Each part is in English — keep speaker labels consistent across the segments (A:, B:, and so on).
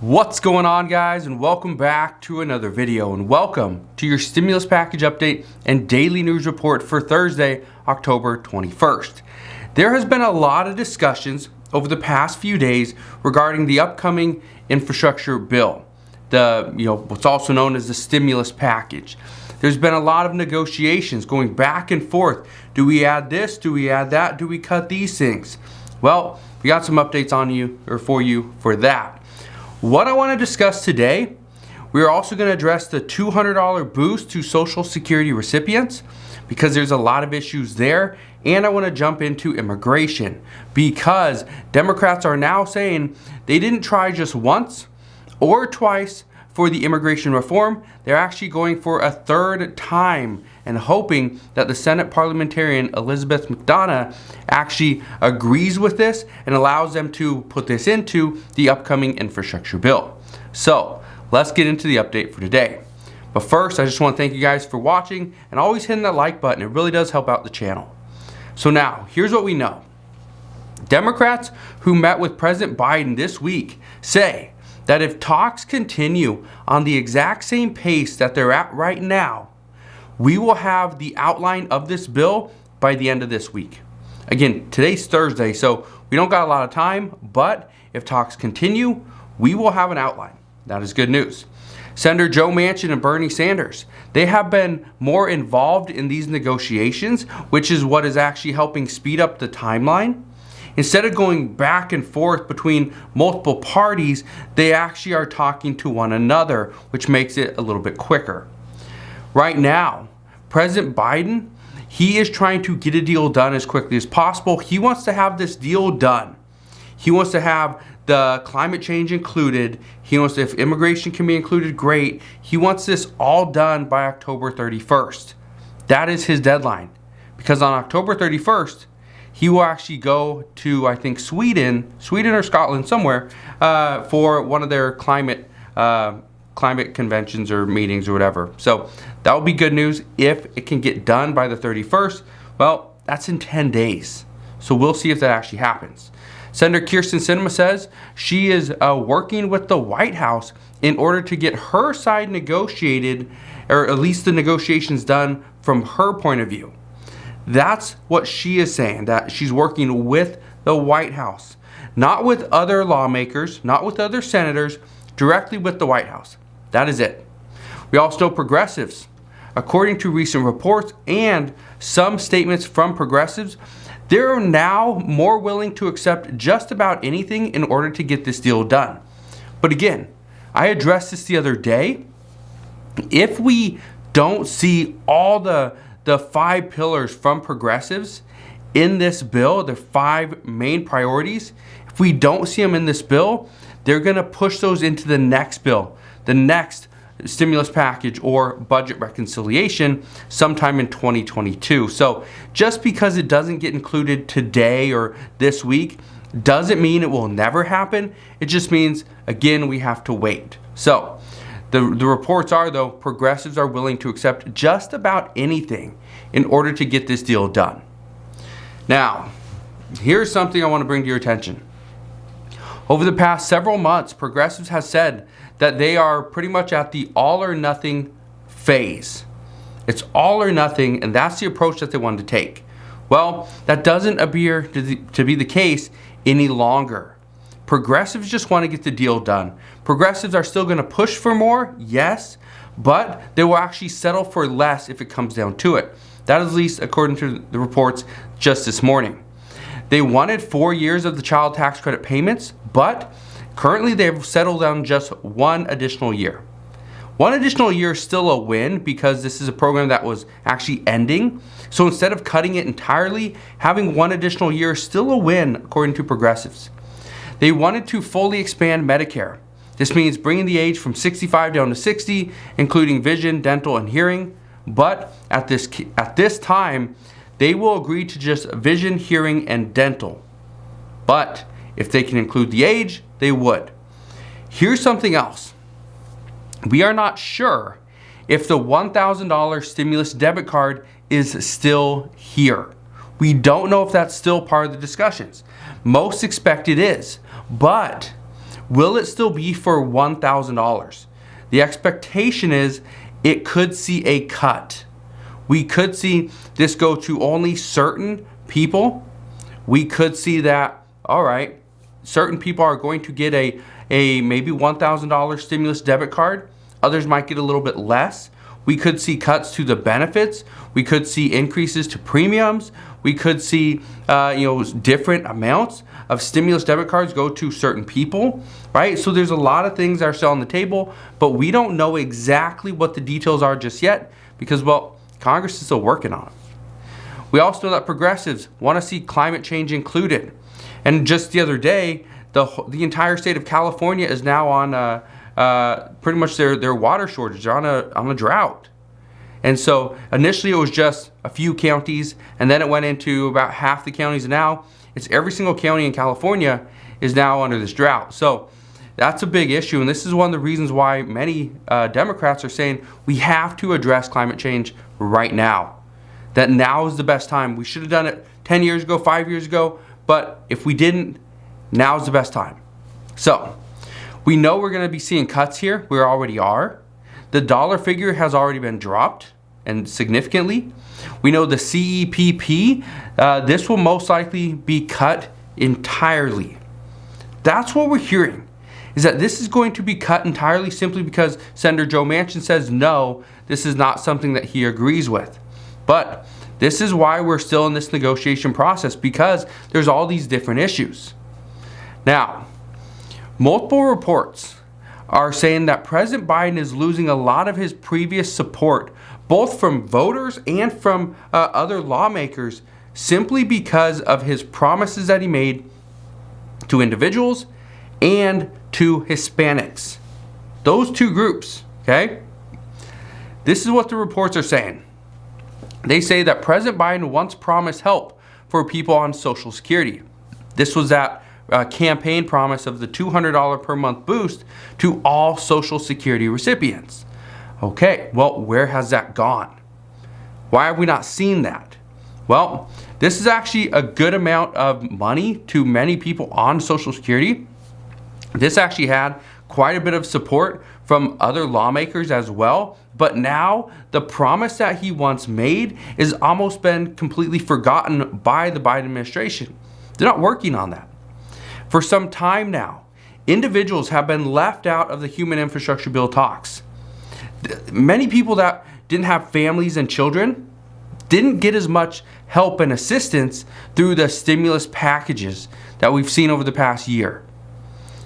A: What's going on, guys, and welcome back to another video, and welcome to your stimulus package update and daily news report for Thursday, October 21st. There has been a lot of discussions over the past few days regarding the upcoming infrastructure bill, what's also known as the stimulus package. There's been a lot of negotiations going back and forth. Do we add this? Do we add that? Do we cut these things? Well, we got some updates for you for that. What I want to discuss today, we are also going to address the $200 boost to Social Security recipients because there's a lot of issues there, and I want to jump into immigration because Democrats are now saying they didn't try just once or twice for the immigration reform. They're actually going for a third time and hoping that the Senate parliamentarian Elizabeth McDonough actually agrees with this and allows them to put this into the upcoming infrastructure bill. So let's get into the update for today. But first, I just want to thank you guys for watching and always hitting that like button. It really does help out the channel. So now, here's what we know. Democrats who met with President Biden this week say that if talks continue on the exact same pace that they're at right now, we will have the outline of this bill by the end of this week. Again, today's Thursday, so we don't got a lot of time, but if talks continue, we will have an outline. That is good news. Senator Joe Manchin and Bernie Sanders, they have been more involved in these negotiations, which is what is actually helping speed up the timeline. Instead of going back and forth between multiple parties, they actually are talking to one another, which makes it a little bit quicker. Right now, President Biden, he is trying to get a deal done as quickly as possible. He wants to have this deal done. He wants to have the climate change included. He wants to, if immigration can be included, great. He wants this all done by October 31st. That is his deadline. Because on October 31st, he will actually go to, I think, Sweden or Scotland, somewhere, for one of their climate conventions or meetings or whatever. So that will be good news if it can get done by the 31st. Well, that's in 10 days. So we'll see if that actually happens. Senator Kyrsten Sinema says she is working with the White House in order to get her side negotiated, or at least the negotiations done from her point of view. That's what she is saying, that she's working with the White House, not with other lawmakers, not with other senators, directly with the White House. That is it. We also know progressives. According to recent reports and some statements from progressives, they're now more willing to accept just about anything in order to get this deal done. But again, I addressed this the other day. If we don't see all the 5 pillars from progressives in this bill, the 5 main priorities, if we don't see them in this bill, they're going to push those into the next bill, the next stimulus package or budget reconciliation sometime in 2022. So just because it doesn't get included today or this week doesn't mean it will never happen. It just means, again, we have to wait. So the reports are, though, progressives are willing to accept just about anything in order to get this deal done. Now, here's something I want to bring to your attention. Over the past several months, progressives have said that they are pretty much at the all or nothing phase. It's all or nothing, and that's the approach that they wanted to take. Well, that doesn't appear to be the case any longer. Progressives just want to get the deal done. Progressives are still going to push for more, yes, but they will actually settle for less if it comes down to it. That is at least according to the reports just this morning. They wanted 4 years of the child tax credit payments, but currently they've settled on just 1 additional year. 1 additional year is still a win because this is a program that was actually ending. So instead of cutting it entirely, having 1 additional year is still a win according to progressives. They wanted to fully expand Medicare. This means bringing the age from 65 down to 60, including vision, dental, and hearing. But at this time, they will agree to just vision, hearing, and dental. But if they can include the age, they would. Here's something else. We are not sure if the $1,000 stimulus debit card is still here. We don't know if that's still part of the discussions. Most expect it is, but Will it still be for $1,000? The expectation is it could see a cut. We could see this go to only certain people. We could see that, all right, certain people are going to get a maybe $1,000 stimulus debit card. Others might get a little bit less. We could see cuts to the benefits. We could see increases to premiums. We could see different amounts of stimulus debit cards go to certain people, right? So there's a lot of things that are still on the table, but we don't know exactly what the details are just yet because, well, Congress is still working on it. We also know that progressives want to see climate change included. And just the other day, the entire state of California is now on pretty much their water shortage. They're on a drought. And so initially it was just a few counties, and then it went into about half the counties. And now it's every single county in California is now under this drought. So that's a big issue. And this is one of the reasons why many Democrats are saying we have to address climate change right now. That now is the best time. We should have done it 10 years ago, 5 years ago. But if we didn't, now's the best time. So we know we're going to be seeing cuts here. We already are. The dollar figure has already been dropped, and significantly. We know the CEPP, this will most likely be cut entirely. That's what we're hearing, is that this is going to be cut entirely simply because Senator Joe Manchin says no, this is not something that he agrees with. But this is why we're still in this negotiation process, because there's all these different issues. Now, multiple reports are saying that President Biden is losing a lot of his previous support, both from voters and from other lawmakers, simply because of his promises that he made to individuals and to Hispanics. Those two groups, okay? This is what the reports are saying. They say that President Biden once promised help for people on Social Security. This was that campaign promise of the $200 per month boost to all Social Security recipients. Okay, well, where has that gone? Why have we not seen that? Well, this is actually a good amount of money to many people on Social Security. This actually had quite a bit of support from other lawmakers as well. But now the promise that he once made has almost been completely forgotten by the Biden administration. They're not working on that. For some time now, individuals have been left out of the human infrastructure bill talks. Many people that didn't have families and children didn't get as much help and assistance through the stimulus packages that we've seen over the past year.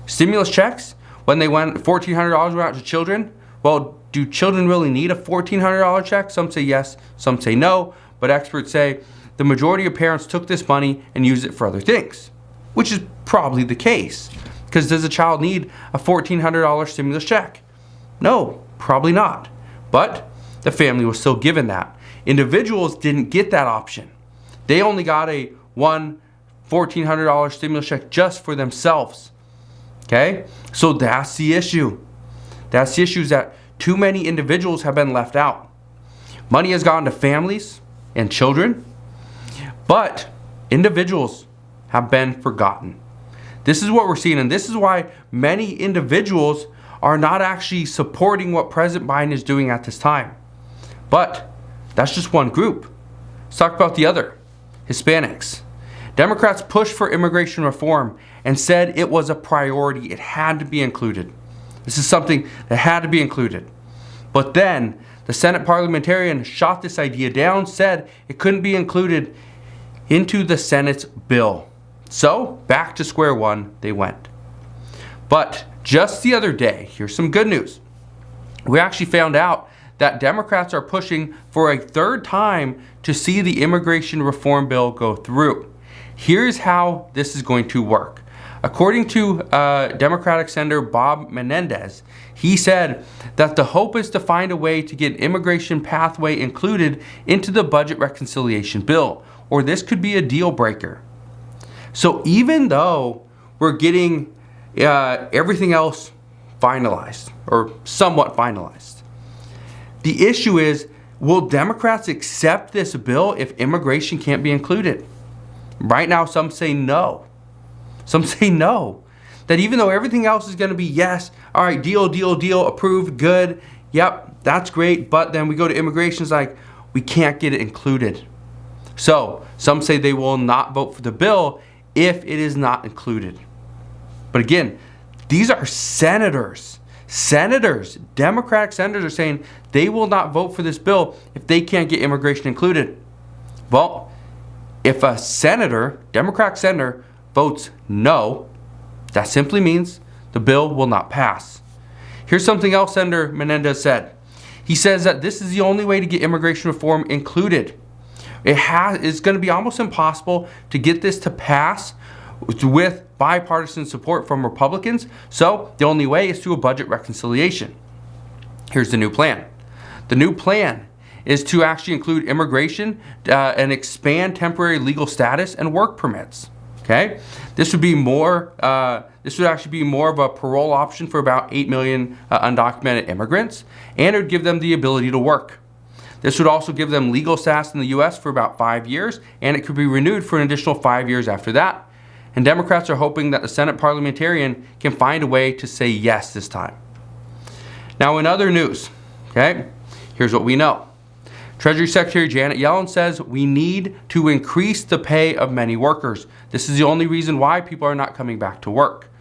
A: Stimulus checks, when they went $1,400 went out to children, well, do children really need a $1,400 check? Some say yes, some say no, but experts say the majority of parents took this money and used it for other things, which is probably the case. Because does a child need a $1,400 stimulus check? No, probably not. But the family was still given that. Individuals didn't get that option. They only got a $1,400 stimulus check just for themselves. Okay? So that's the issue. That's the issue, is that too many individuals have been left out. Money has gone to families and children, but individuals have been forgotten. This is what we're seeing, and this is why many individuals are not actually supporting what President Biden is doing at this time. But that's just one group. Let's talk about the other, Hispanics. Democrats pushed for immigration reform and said it was a priority. It had to be included. This is something that had to be included. But then the Senate parliamentarian shot this idea down, said it couldn't be included into the Senate's bill. So back to square one they went. But just the other day, here's some good news. We actually found out that Democrats are pushing for a third time to see the immigration reform bill go through. Here's how this is going to work. According to Democratic Senator Bob Menendez, he said that the hope is to find a way to get immigration pathway included into the budget reconciliation bill, or this could be a deal breaker. So even though we're getting everything else finalized, or somewhat finalized, the issue is, will Democrats accept this bill if immigration can't be included? Right now, some say no. Some say no. that even though everything else is going to be yes, all right, deal, approved, good, yep, that's great, but then we go to immigration, it's like, we can't get it included. So some say they will not vote for the bill if it is not included. But again, these are senators. Democratic senators are saying they will not vote for this bill if they can't get immigration included. Well, if a senator, Democratic senator, votes no, that simply means the bill will not pass. Here's something else Senator Menendez said. He says that this is the only way to get immigration reform included. It's going to be almost impossible to get this to pass with bipartisan support from Republicans, so the only way is through a budget reconciliation. Here's the new plan. The new plan is to actually include immigration and expand temporary legal status and work permits. Okay, this would actually be more of a parole option for about 8 million undocumented immigrants, and it would give them the ability to work. This would also give them legal status in the U.S. for about 5 years, and it could be renewed for an additional 5 years after that. And Democrats are hoping that the Senate parliamentarian can find a way to say yes this time. Now, in other news, okay, here's what we know. Treasury Secretary Janet Yellen says we need to increase the pay of many workers. This is the only reason why people are not coming back to work.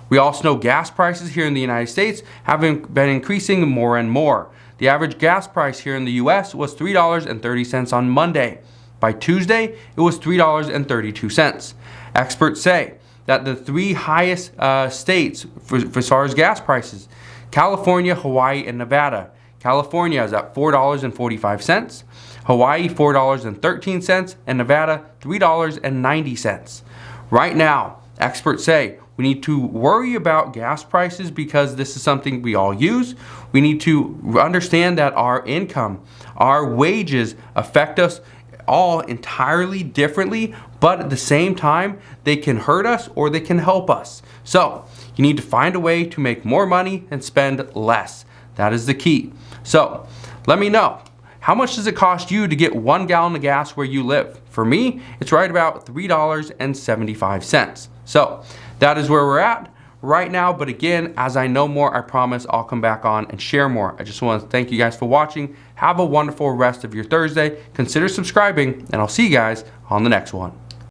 A: We also know gas prices here in the United States have been increasing more and more. The average gas price here in the U.S. was $3.30 on Monday. By Tuesday, it was $3.32. Experts say that the three highest states for as far as gas prices, California, Hawaii, and Nevada. California is at $4.45, Hawaii $4.13, and Nevada $3.90. Right now, experts say we need to worry about gas prices because this is something we all use. We need to understand that our income, our wages affect us all entirely differently, but at the same time, they can hurt us or they can help us. So you need to find a way to make more money and spend less. That is the key. So let me know, how much does it cost you to get 1 gallon of gas where you live? For me, it's right about $3.75. So that is where we're at right now. But again, as I know more, I promise I'll come back on and share more. I just want to thank you guys for watching. Have a wonderful rest of your Thursday. Consider subscribing, and I'll see you guys on the next one.